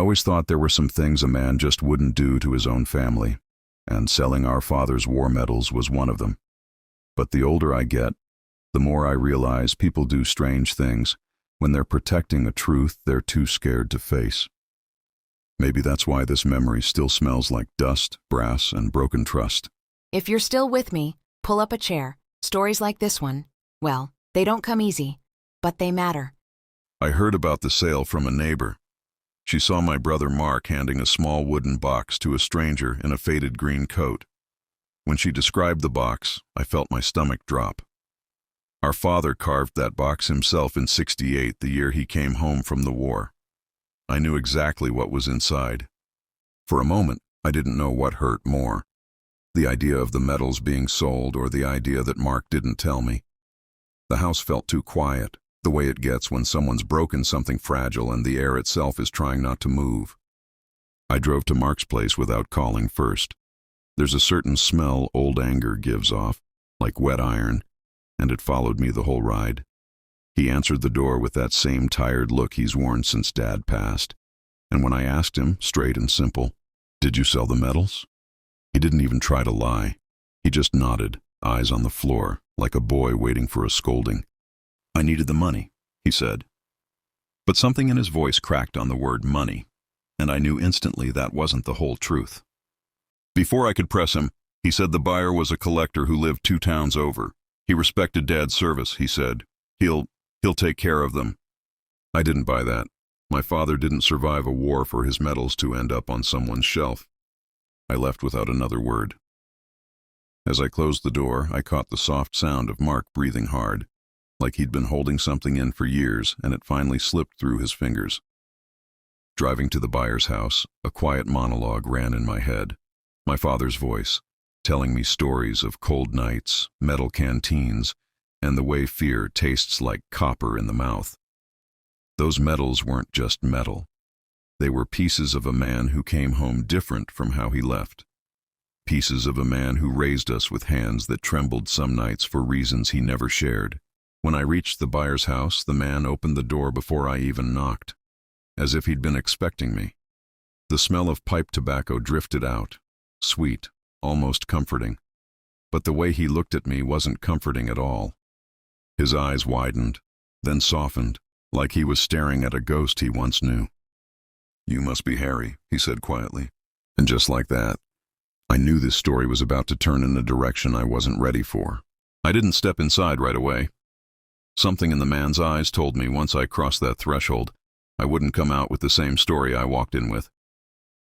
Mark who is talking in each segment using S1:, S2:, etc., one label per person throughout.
S1: always thought there were some things a man just wouldn't do to his own family, and selling our father's war medals was one of them. But the older I get, the more I realize people do strange things when they're protecting a truth they're too scared to face. Maybe that's why this memory still smells like dust, brass, and broken trust.
S2: If you're still with me, pull up a chair. Stories like this one, well, they don't come easy, but they matter.
S1: I heard about the sale from a neighbor. She saw my brother Mark handing a small wooden box to a stranger in a faded green coat. When she described the box, I felt my stomach drop. Our father carved that box himself in '68, the year he came home from the war. I knew exactly what was inside. For a moment, I didn't know what hurt more. The idea of the medals being sold or the idea that Mark didn't tell me. The house felt too quiet, the way it gets when someone's broken something fragile and the air itself is trying not to move. I drove to Mark's place without calling first. There's a certain smell old anger gives off, like wet iron, and it followed me the whole ride. He answered the door with that same tired look he's worn since Dad passed. And when I asked him, straight and simple, "Did you sell the medals?" He didn't even try to lie. He just nodded, eyes on the floor, like a boy waiting for a scolding. "I needed the money," he said. But something in his voice cracked on the word money, and I knew instantly that wasn't the whole truth. Before I could press him, he said the buyer was a collector who lived 2 towns over. He respected Dad's service, he said. He'll take care of them. I didn't buy that. My father didn't survive a war for his medals to end up on someone's shelf. I left without another word. As I closed the door, I caught the soft sound of Mark breathing hard, like he'd been holding something in for years and it finally slipped through his fingers. Driving to the buyer's house, a quiet monologue ran in my head. My father's voice, telling me stories of cold nights, metal canteens, and the way fear tastes like copper in the mouth. Those medals weren't just metal. They were pieces of a man who came home different from how he left. Pieces of a man who raised us with hands that trembled some nights for reasons he never shared. When I reached the buyer's house, the man opened the door before I even knocked, as if he'd been expecting me. The smell of pipe tobacco drifted out, sweet, almost comforting. But the way he looked at me wasn't comforting at all. His eyes widened, then softened, like he was staring at a ghost he once knew. "You must be Harry," he said quietly. And just like that, I knew this story was about to turn in a direction I wasn't ready for. I didn't step inside right away. Something in the man's eyes told me once I crossed that threshold, I wouldn't come out with the same story I walked in with.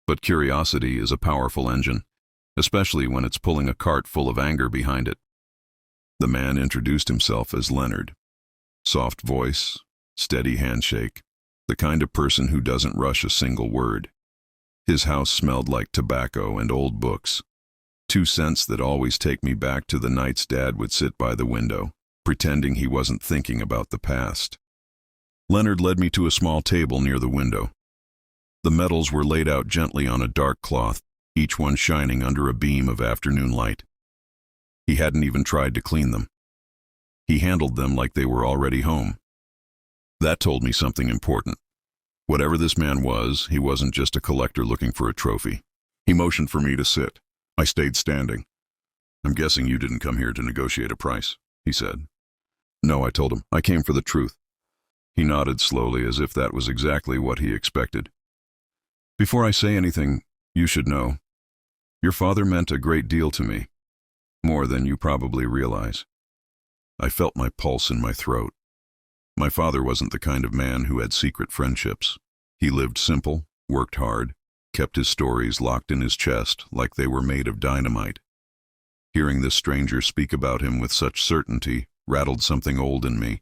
S1: But curiosity is a powerful engine, especially when it's pulling a cart full of anger behind it. The man introduced himself as Leonard. Soft voice, steady handshake, the kind of person who doesn't rush a single word. His house smelled like tobacco and old books, 2 scents that always take me back to the nights Dad would sit by the window, pretending he wasn't thinking about the past. Leonard led me to a small table near the window. The medals were laid out gently on a dark cloth, each one shining under a beam of afternoon light. He hadn't even tried to clean them. He handled them like they were already home. That told me something important. Whatever this man was, he wasn't just a collector looking for a trophy. He motioned for me to sit. I stayed standing. "I'm guessing you didn't come here to negotiate a price," he said. "No," I told him. "I came for the truth." He nodded slowly, as if that was exactly what he expected. "Before I say anything, you should know. Your father meant a great deal to me, more than you probably realize." I felt my pulse in my throat. My father wasn't the kind of man who had secret friendships. He lived simple, worked hard, kept his stories locked in his chest like they were made of dynamite. Hearing this stranger speak about him with such certainty rattled something old in me.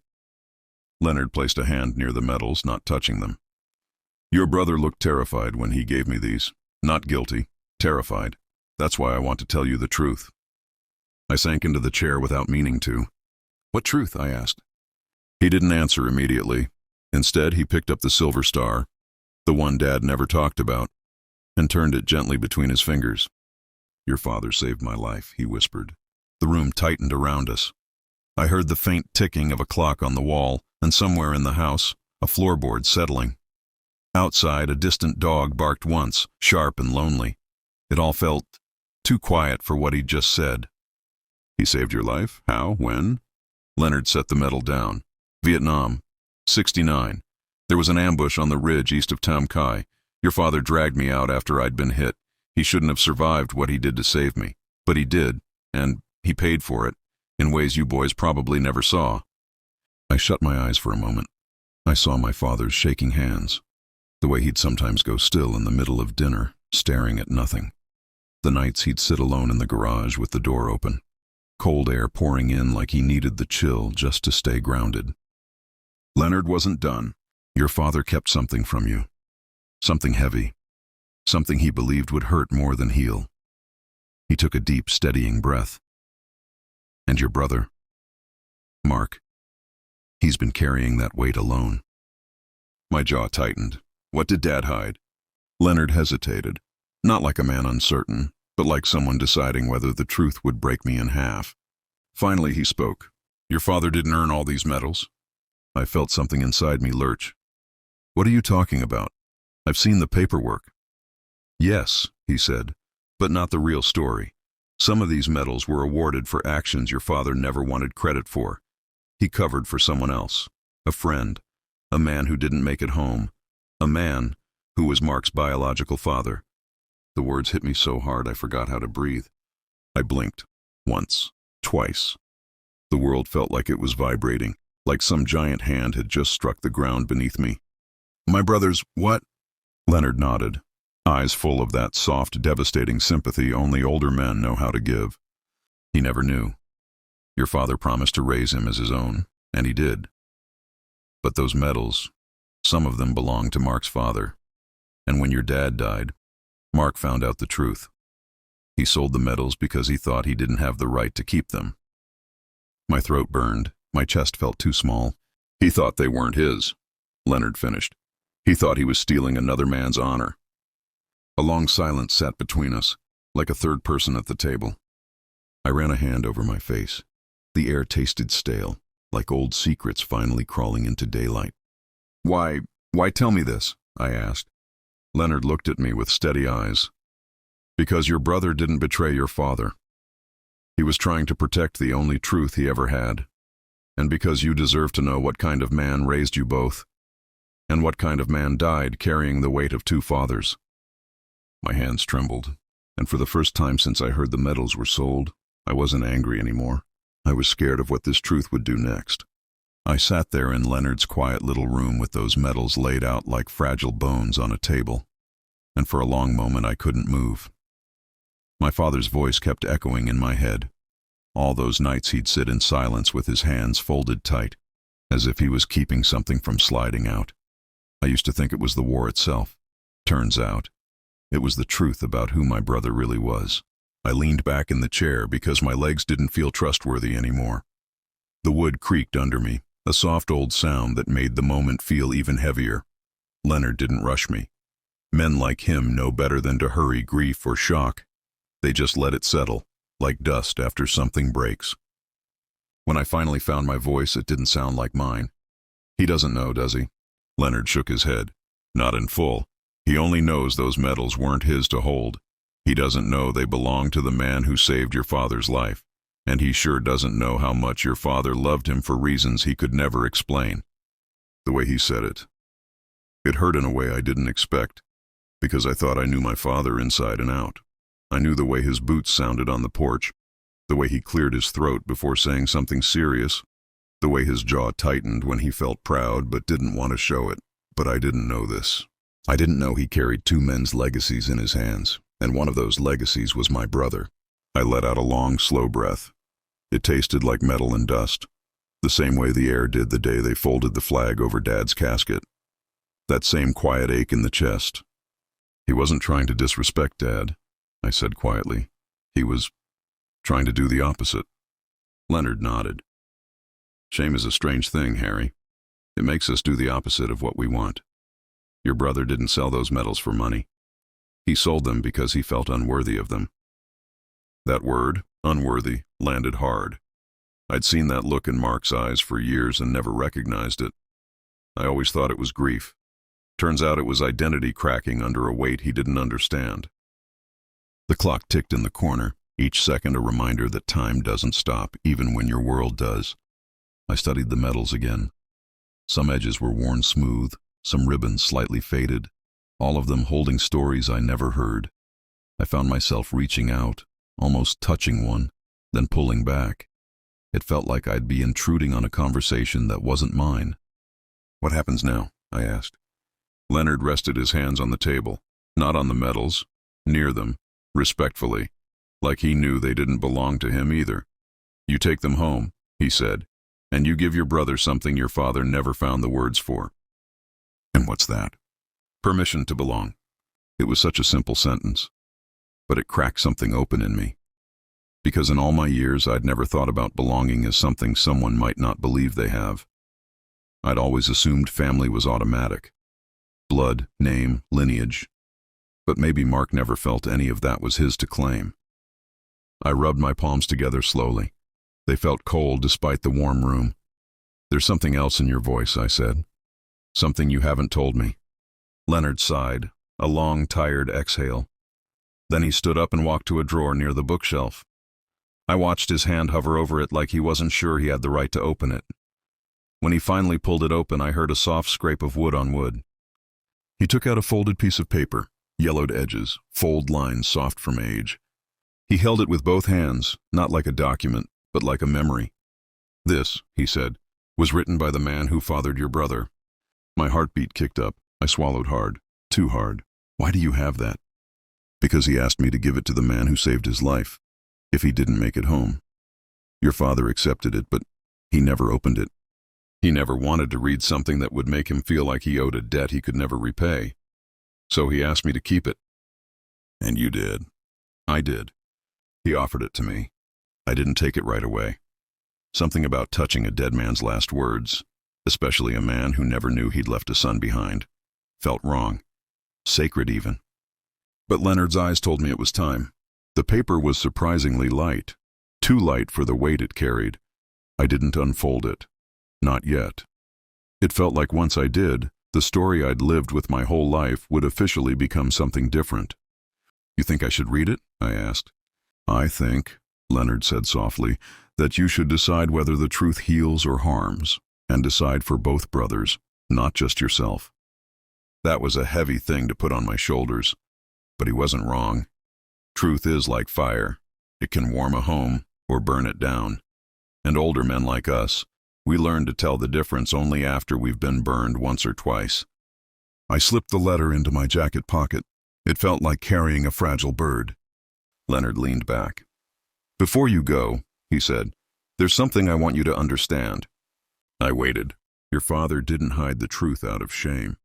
S1: Leonard placed a hand near the medals, not touching them. "Your brother looked terrified when he gave me these. Not guilty, terrified. That's why I want to tell you the truth." I sank into the chair without meaning to. "What truth?" I asked. He didn't answer immediately. Instead, he picked up the silver star, the one Dad never talked about, and turned it gently between his fingers. "Your father saved my life," he whispered. The room tightened around us. I heard the faint ticking of a clock on the wall, and somewhere in the house, a floorboard settling. Outside, a distant dog barked once, sharp and lonely. It all felt too quiet for what he'd just said. He saved your life? How? When? Leonard set the medal down. Vietnam. 69. There was an ambush on the ridge east of Tam Kai. Your father dragged me out after I'd been hit. He shouldn't have survived what he did to save me. But he did, and he paid for it, in ways you boys probably never saw. I shut my eyes for a moment. I saw my father's shaking hands, the way he'd sometimes go still in the middle of dinner, staring at nothing. The nights he'd sit alone in the garage with the door open, cold air pouring in like he needed the chill just to stay grounded. Leonard wasn't done. Your father kept something from you. Something heavy. Something he believed would hurt more than heal. He took a deep, steadying breath. And your brother, Mark, he's been carrying that weight alone. My jaw tightened. What did Dad hide? Leonard hesitated, not like a man uncertain, but like someone deciding whether the truth would break me in half. Finally he spoke. Your father didn't earn all these medals? I felt something inside me lurch. What are you talking about? I've seen the paperwork. Yes, he said, but not the real story. Some of these medals were awarded for actions your father never wanted credit for. He covered for someone else, a friend, a man who didn't make it home, a man who was Mark's biological father. The words hit me so hard I forgot how to breathe. I blinked, once, twice. The world felt like it was vibrating, like some giant hand had just struck the ground beneath me. My brother's what? Leonard nodded, eyes full of that soft, devastating sympathy only older men know how to give. He never knew. Your father promised to raise him as his own, and he did. But those medals, some of them belonged to Mark's father. And when your dad died, Mark found out the truth. He sold the medals because he thought he didn't have the right to keep them. My throat burned. My chest felt too small. He thought they weren't his, Leonard finished. He thought he was stealing another man's honor. A long silence sat between us, like a third person at the table. I ran a hand over my face. The air tasted stale, like old secrets finally crawling into daylight. Why tell me this? I asked. Leonard looked at me with steady eyes. Because your brother didn't betray your father. He was trying to protect the only truth he ever had. And because you deserve to know what kind of man raised you both, and what kind of man died carrying the weight of two fathers. My hands trembled, and for the first time since I heard the medals were sold, I wasn't angry anymore. I was scared of what this truth would do next. I sat there in Leonard's quiet little room with those medals laid out like fragile bones on a table, and for a long moment I couldn't move. My father's voice kept echoing in my head. All those nights he'd sit in silence with his hands folded tight, as if he was keeping something from sliding out. I used to think it was the war itself. Turns out, it was the truth about who my brother really was. I leaned back in the chair because my legs didn't feel trustworthy anymore. The wood creaked under me, a soft old sound that made the moment feel even heavier. Leonard didn't rush me. Men like him know better than to hurry grief or shock. They just let it settle, like dust after something breaks. When I finally found my voice, it didn't sound like mine. He doesn't know, does he? Leonard shook his head. Not in full. He only knows those medals weren't his to hold. He doesn't know they belong to the man who saved your father's life. And he sure doesn't know how much your father loved him for reasons he could never explain. The way he said it hurt in a way I didn't expect, because I thought I knew my father inside and out. I knew the way his boots sounded on the porch, the way he cleared his throat before saying something serious, the way his jaw tightened when he felt proud but didn't want to show it. But I didn't know this. I didn't know he carried two men's legacies in his hands, and one of those legacies was my brother. I let out a long, slow breath. It tasted like metal and dust, the same way the air did the day they folded the flag over Dad's casket. That same quiet ache in the chest. He wasn't trying to disrespect Dad, I said quietly. He was trying to do the opposite. Leonard nodded. Shame is a strange thing, Harry. It makes us do the opposite of what we want. Your brother didn't sell those medals for money. He sold them because he felt unworthy of them. That word, unworthy, landed hard. I'd seen that look in Mark's eyes for years and never recognized it. I always thought it was grief. Turns out it was identity cracking under a weight he didn't understand. The clock ticked in the corner, each second a reminder that time doesn't stop, even when your world does. I studied the metals again. Some edges were worn smooth, some ribbons slightly faded, all of them holding stories I never heard. I found myself reaching out, almost touching one, then pulling back. It felt like I'd be intruding on a conversation that wasn't mine. "What happens now?" I asked. Leonard rested his hands on the table, not on the metals, near them, respectfully, like he knew they didn't belong to him either. "You take them home," he said, "and you give your brother something your father never found the words for." "And what's that?" "Permission to belong." It was such a simple sentence, but it cracked something open in me. Because in all my years I'd never thought about belonging as something someone might not believe they have. I'd always assumed family was automatic. Blood, name, lineage. But maybe Mark never felt any of that was his to claim. I rubbed my palms together slowly. They felt cold despite the warm room. "There's something else in your voice," I said. "Something you haven't told me." Leonard sighed, a long, tired exhale. Then he stood up and walked to a drawer near the bookshelf. I watched his hand hover over it like he wasn't sure he had the right to open it. When he finally pulled it open, I heard a soft scrape of wood on wood. He took out a folded piece of paper, yellowed edges, fold lines soft from age. He held it with both hands, not like a document, but like a memory. "This," he said, "was written by the man who fathered your brother." My heartbeat kicked up. I swallowed hard, too hard. "Why do you have that?" "Because he asked me to give it to the man who saved his life, if he didn't make it home. Your father accepted it, but he never opened it. He never wanted to read something that would make him feel like he owed a debt he could never repay. So he asked me to keep it." "And you did?" "I did. He offered it to me. I didn't take it right away. Something about touching a dead man's last words, especially a man who never knew he'd left a son behind, felt wrong. Sacred even. But Leonard's eyes told me it was time. The paper was surprisingly light, too light for the weight it carried. I didn't unfold it. Not yet. It felt like once I did, the story I'd lived with my whole life would officially become something different. "You think I should read it?" I asked. "I think," Leonard said softly, "that you should decide whether the truth heals or harms, and decide for both brothers, not just yourself." That was a heavy thing to put on my shoulders, but he wasn't wrong. Truth is like fire. It can warm a home or burn it down. And older men like us, we learn to tell the difference only after we've been burned once or twice. I slipped the letter into my jacket pocket. It felt like carrying a fragile bird. Leonard leaned back. "Before you go," he said, "there's something I want you to understand." I waited. Your father didn't hide the truth out of shame.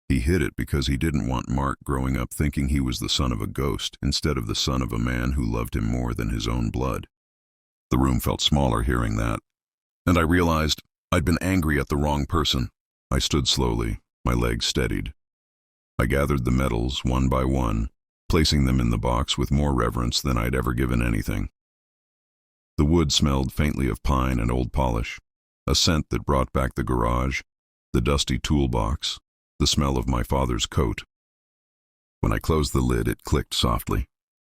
S1: He hid it because he didn't want Mark growing up thinking he was the son of a ghost instead of the son of a man who loved him more than his own blood. The room felt smaller hearing that, and I realized I'd been angry at the wrong person. I stood slowly, my legs steadied. I gathered the metals one by one, placing them in the box with more reverence than I'd ever given anything. The wood smelled faintly of pine and old polish, a scent that brought back the garage, the dusty toolbox, the smell of my father's coat. When I closed the lid, it clicked softly,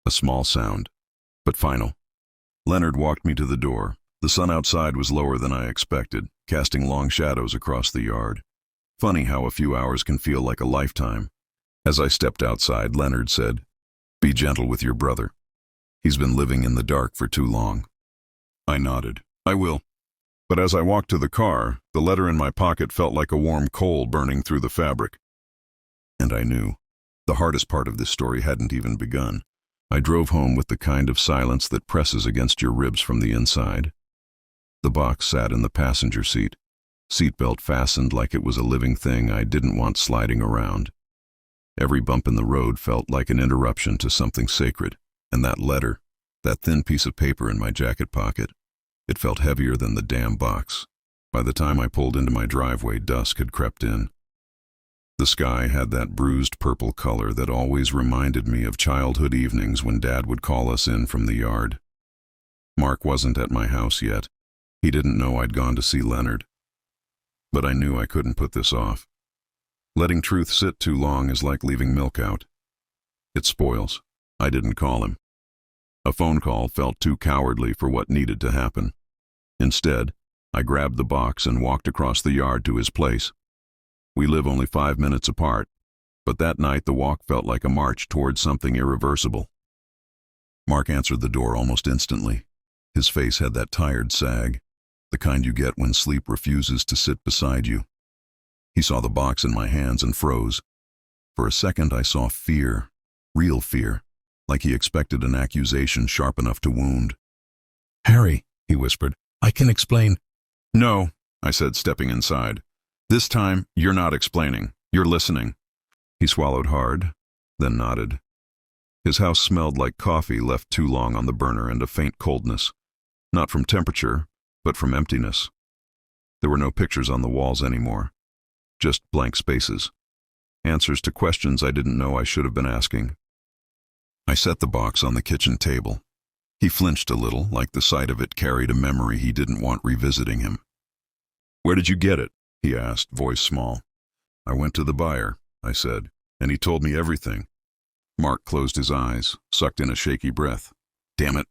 S1: a small sound, but final. Leonard walked me to the door. The sun outside was lower than I expected, casting long shadows across the yard. Funny how a few hours can feel like a lifetime. As I stepped outside, Leonard said, "Be gentle with your brother. He's been living in the dark for too long." I nodded. "I will." But as I walked to the car, the letter in my pocket felt like a warm coal burning through the fabric. And I knew. The hardest part of this story hadn't even begun. I drove home with the kind of silence that presses against your ribs from the inside. The box sat in the passenger seat, seatbelt fastened like it was a living thing I didn't want sliding around. Every bump in the road felt like an interruption to something sacred, and that letter, that thin piece of paper in my jacket pocket, it felt heavier than the damn box. By the time I pulled into my driveway, dusk had crept in. The sky had that bruised purple color that always reminded me of childhood evenings when Dad would call us in from the yard. Mark wasn't at my house yet. He didn't know I'd gone to see Leonard. But I knew I couldn't put this off. Letting truth sit too long is like leaving milk out. It spoils. I didn't call him. A phone call felt too cowardly for what needed to happen. Instead, I grabbed the box and walked across the yard to his place. We live only 5 minutes apart, but that night the walk felt like a march towards something irreversible. Mark answered the door almost instantly. His face had that tired sag, the kind you get when sleep refuses to sit beside you. He saw the box in my hands and froze. For a second I saw fear, real fear, like he expected an accusation sharp enough to wound.
S3: "Harry," he whispered, "I can explain."
S1: "No," I said, stepping inside. "This time, you're not explaining. You're listening." He swallowed hard, then nodded. His house smelled like coffee left too long on the burner and a faint coldness. Not from temperature, but from emptiness. There were no pictures on the walls anymore. Just blank spaces. Answers to questions I didn't know I should have been asking. I set the box on the kitchen table. He flinched a little, like the sight of it carried a memory he didn't want revisiting him. "Where did you get it?" he asked, voice small. "I went to the buyer," I said, "and he told me everything." Mark closed his eyes, sucked in a shaky breath. "Damn it."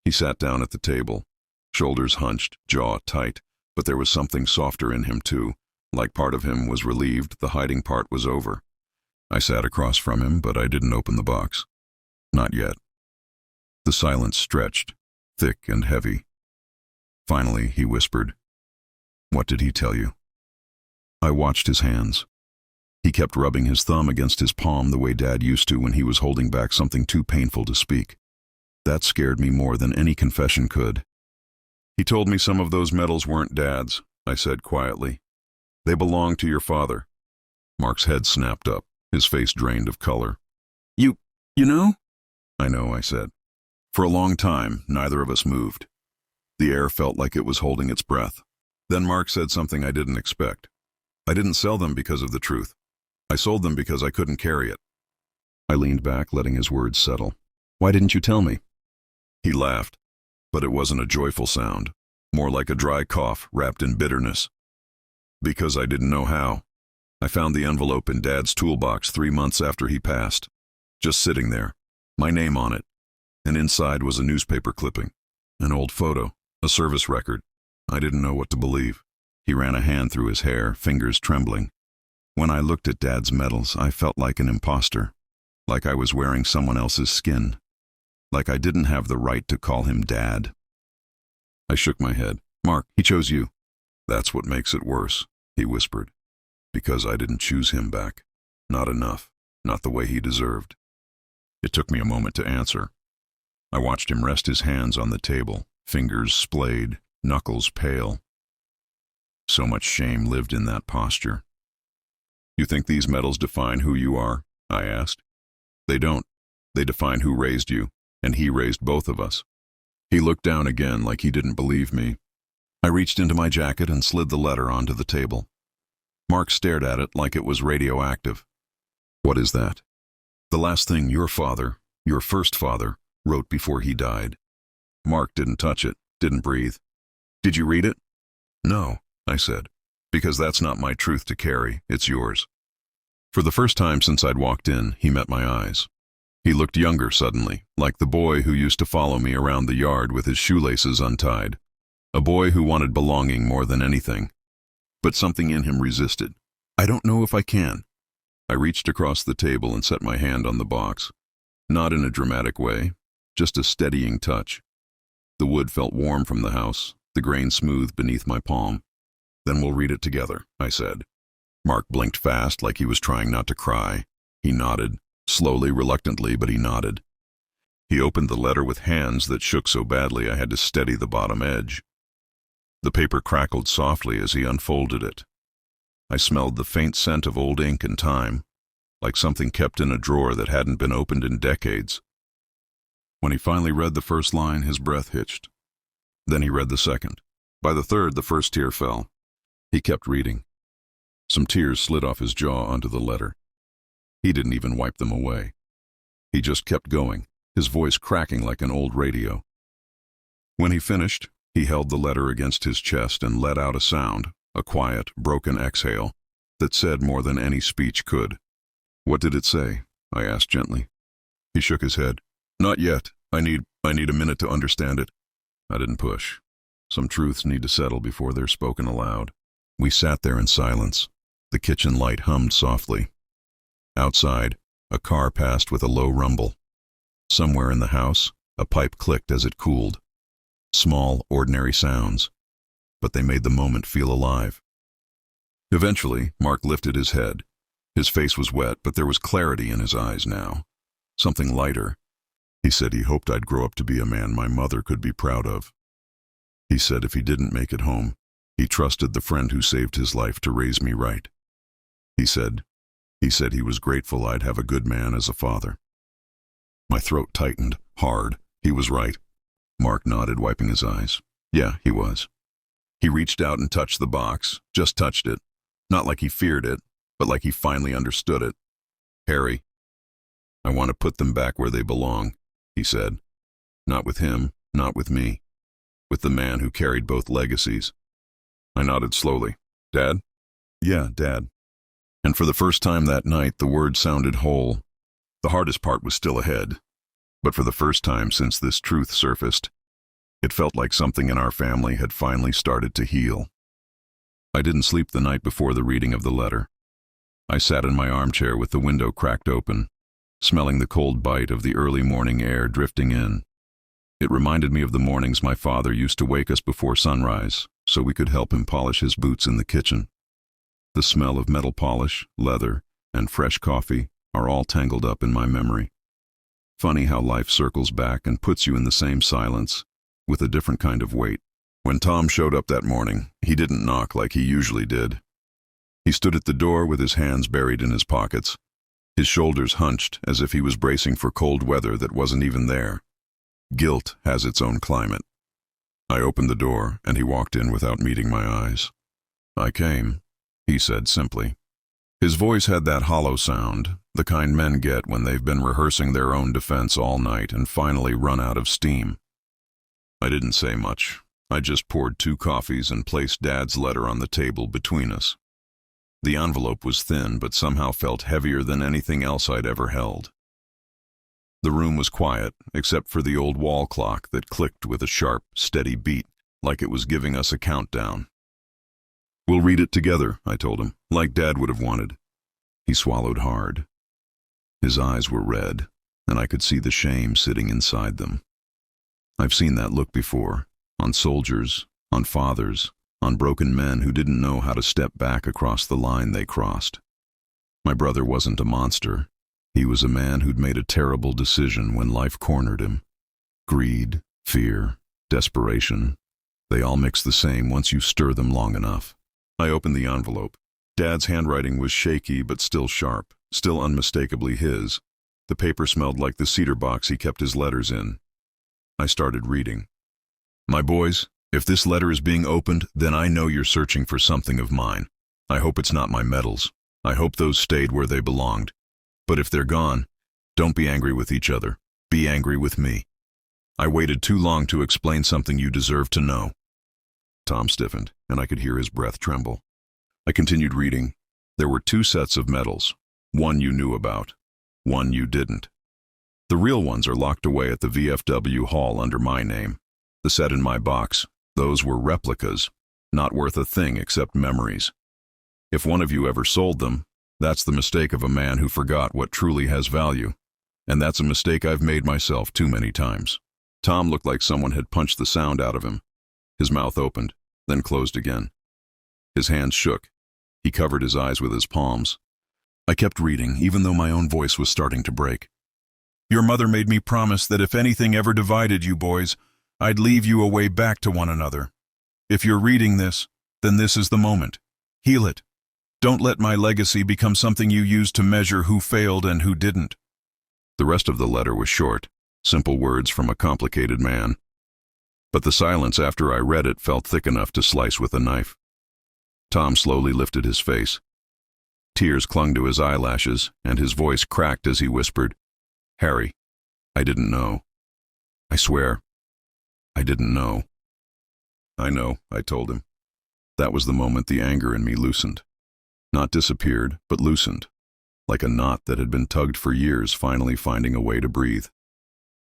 S1: He sat down at the table, shoulders hunched, jaw tight, but there was something softer in him too. Like part of him was relieved the hiding part was over. I sat across from him, but I didn't open the box. Not yet. The silence stretched, thick and heavy. Finally, he whispered, "What did he tell you?" I watched his hands. He kept rubbing his thumb against his palm the way Dad used to when he was holding back something too painful to speak. That scared me more than any confession could. "He told me some of those medals weren't Dad's," I said quietly. "They belonged to your father." Mark's head snapped up, his face drained of color. You know?" "I know," I said. For a long time, neither of us moved. The air felt like it was holding its breath. Then Mark said something I didn't expect. "I didn't sell them because of the truth. I sold them because I couldn't carry it." I leaned back, letting his words settle. "Why didn't you tell me?" He laughed, but it wasn't a joyful sound, more like a dry cough wrapped in bitterness. "Because I didn't know how. I found the envelope in Dad's toolbox 3 months after he passed. Just sitting there, my name on it, and inside was a newspaper clipping, an old photo, a service record. I didn't know what to believe." He ran a hand through his hair, fingers trembling. "When I looked at Dad's medals, I felt like an imposter, like I was wearing someone else's skin, like I didn't have the right to call him Dad." I shook my head. "Mark, he chose you." "That's what makes it worse," he whispered. "Because I didn't choose him back. Not enough, not the way he deserved." It took me a moment to answer. I watched him rest his hands on the table, fingers splayed, knuckles pale. So much shame lived in that posture. "You think these medals define who you are?" I asked. "They don't. They define who raised you, and he raised both of us." He looked down again like he didn't believe me. I reached into my jacket and slid the letter onto the table. Mark stared at it like it was radioactive. "What is that?" "The last thing your father, your first father, wrote before he died." Mark didn't touch it, didn't breathe. "Did you read it?" "No," I said, "because that's not my truth to carry, it's yours." For the first time since I'd walked in, he met my eyes. He looked younger suddenly, like the boy who used to follow me around the yard with his shoelaces untied. A boy who wanted belonging more than anything. But something in him resisted. "I don't know if I can." I reached across the table and set my hand on the box. Not in a dramatic way, just a steadying touch. The wood felt warm from the house, the grain smooth beneath my palm. "Then we'll read it together," I said. Mark blinked fast, like he was trying not to cry. He nodded, slowly, reluctantly, but he nodded. He opened the letter with hands that shook so badly I had to steady the bottom edge. The paper crackled softly as he unfolded it. I smelled the faint scent of old ink and time, like something kept in a drawer that hadn't been opened in decades. When he finally read the first line, his breath hitched. Then he read the second. By the third, the first tear fell. He kept reading. Some tears slid off his jaw onto the letter. He didn't even wipe them away. He just kept going, his voice cracking like an old radio. When he finished, he held the letter against his chest and let out a sound, a quiet, broken exhale, that said more than any speech could. "What did it say?" I asked gently. He shook his head. "Not yet. I need a minute to understand it." I didn't push. Some truths need to settle before they're spoken aloud. We sat there in silence. The kitchen light hummed softly. Outside, a car passed with a low rumble. Somewhere in the house, a pipe clicked as it cooled. Small, ordinary sounds, but they made the moment feel alive. Eventually, Mark lifted his head. His face was wet, but there was clarity in his eyes now. Something lighter. He said he hoped I'd grow up to be a man my mother could be proud of. He said if he didn't make it home, he trusted the friend who saved his life to raise me right. He said he was grateful I'd have a good man as a father. My throat tightened, hard. He was right. Mark nodded, wiping his eyes. Yeah, he was. He reached out and touched the box, just touched it. Not like he feared it, but like he finally understood it. "Harry, I want to put them back where they belong," he said. "Not with him, not with me. With the man who carried both legacies." I nodded slowly. "Dad?" "Yeah, Dad." And for the first time that night, the words sounded whole. The hardest part was still ahead. But for the first time since this truth surfaced, it felt like something in our family had finally started to heal. I didn't sleep the night before the reading of the letter. I sat in my armchair with the window cracked open, smelling the cold bite of the early morning air drifting in. It reminded me of the mornings my father used to wake us before sunrise so we could help him polish his boots in the kitchen. The smell of metal polish, leather, and fresh coffee are all tangled up in my memory. Funny how life circles back and puts you in the same silence, with a different kind of weight. When Tom showed up that morning, he didn't knock like he usually did. He stood at the door with his hands buried in his pockets, his shoulders hunched as if he was bracing for cold weather that wasn't even there. Guilt has its own climate. I opened the door, and he walked in without meeting my eyes. "I came," he said simply. His voice had that hollow sound, the kind men get when they've been rehearsing their own defense all night and finally run out of steam. I didn't say much. I just poured 2 coffees and placed Dad's letter on the table between us. The envelope was thin, but somehow felt heavier than anything else I'd ever held. The room was quiet, except for the old wall clock that clicked with a sharp, steady beat, like it was giving us a countdown. "We'll read it together," I told him, like Dad would have wanted. He swallowed hard. His eyes were red, and I could see the shame sitting inside them. I've seen that look before, on soldiers, on fathers, on broken men who didn't know how to step back across the line they crossed. My brother wasn't a monster. He was a man who'd made a terrible decision when life cornered him. Greed, fear, desperation, they all mix the same once you stir them long enough. I opened the envelope. Dad's handwriting was shaky but still sharp, still unmistakably his. The paper smelled like the cedar box he kept his letters in. I started reading. "My boys, if this letter is being opened, then I know you're searching for something of mine. I hope it's not my medals. I hope those stayed where they belonged. But if they're gone, don't be angry with each other. Be angry with me. I waited too long to explain something you deserve to know." Tom stiffened, and I could hear his breath tremble. I continued reading. There were 2 sets of medals. One you knew about. One you didn't. The real ones are locked away at the VFW hall under my name. The set in my box, those were replicas, not worth a thing except memories. If one of you ever sold them, that's the mistake of a man who forgot what truly has value. And that's a mistake I've made myself too many times. Tom looked like someone had punched the sound out of him. His mouth opened, then closed again. His hands shook. He covered his eyes with his palms. I kept reading, even though my own voice was starting to break. "Your mother made me promise that if anything ever divided you boys, I'd leave you a way back to one another. If you're reading this, then this is the moment. Heal it. Don't let my legacy become something you use to measure who failed and who didn't." The rest of the letter was short, simple words from a complicated man. But the silence after I read it felt thick enough to slice with a knife. Tom slowly lifted his face. Tears clung to his eyelashes, and his voice cracked as he whispered, "Harry, I didn't know. I swear, I didn't know." "I know," I told him. That was the moment the anger in me loosened. Not disappeared, but loosened, like a knot that had been tugged for years finally finding a way to breathe.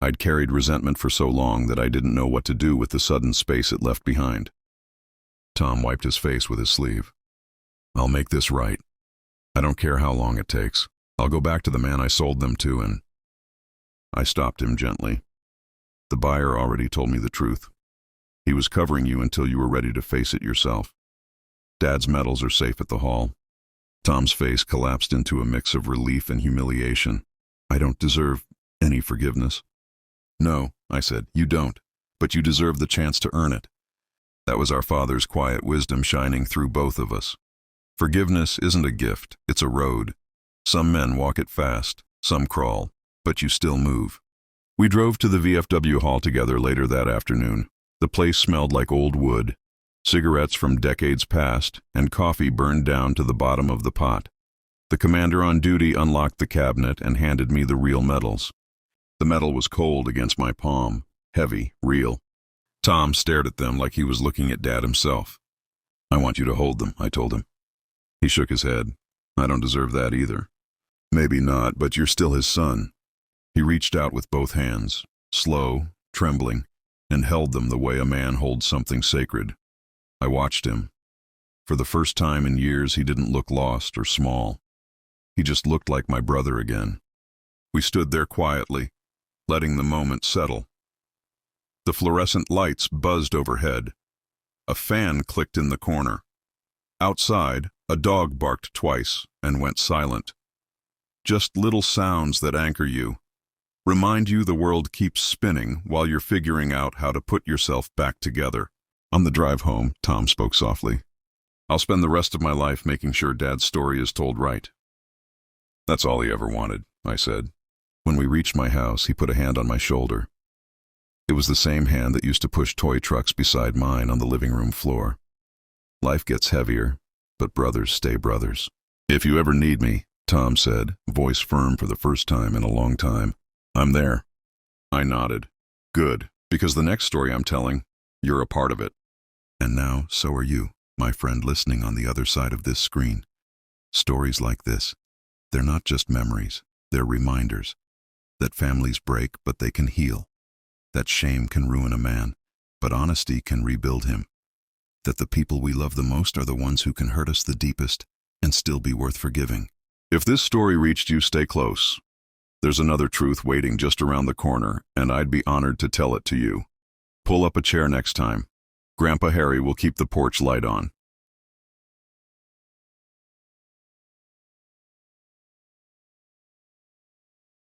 S1: I'd carried resentment for so long that I didn't know what to do with the sudden space it left behind. Tom wiped his face with his sleeve. I'll make this right. I don't care how long it takes. I'll go back to the man I sold them to and... I stopped him gently. The buyer already told me the truth. He was covering you until you were ready to face it yourself. Dad's medals are safe at the hall. Tom's face collapsed into a mix of relief and humiliation. I don't deserve any forgiveness. No, I said, you don't, but you deserve the chance to earn it. That was our father's quiet wisdom shining through both of us. Forgiveness isn't a gift, it's a road. Some men walk it fast, some crawl, but you still move. We drove to the VFW hall together later that afternoon. The place smelled like old wood, cigarettes from decades past, and coffee burned down to the bottom of the pot. The commander on duty unlocked the cabinet and handed me the real medals. The metal was cold against my palm, heavy, real. Tom stared at them like he was looking at Dad himself. I want you to hold them, I told him. He shook his head. I don't deserve that either. Maybe not, but you're still his son. He reached out with both hands, slow, trembling, and held them the way a man holds something sacred. I watched him. For the first time in years, he didn't look lost or small. He just looked like my brother again. We stood there quietly, letting the moment settle. The fluorescent lights buzzed overhead. A fan clicked in the corner. Outside, a dog barked twice and went silent. Just little sounds that anchor you, remind you the world keeps spinning while you're figuring out how to put yourself back together. On the drive home, Tom spoke softly. I'll spend the rest of my life making sure Dad's story is told right. That's all he ever wanted, I said. When we reached my house, he put a hand on my shoulder. It was the same hand that used to push toy trucks beside mine on the living room floor. Life gets heavier, but brothers stay brothers. If you ever need me, Tom said, voice firm for the first time in a long time, I'm there. I nodded. Good, because the next story I'm telling, you're a part of it. And now, so are you, my friend listening on the other side of this screen. Stories like this, they're not just memories, they're reminders. That families break, but they can heal. That shame can ruin a man, but honesty can rebuild him. That the people we love the most are the ones who can hurt us the deepest and still be worth forgiving. If this story reached you, stay close. There's another truth waiting just around the corner, and I'd be honored to tell it to you. Pull up a chair next time. Grandpa Harry will keep the porch light on.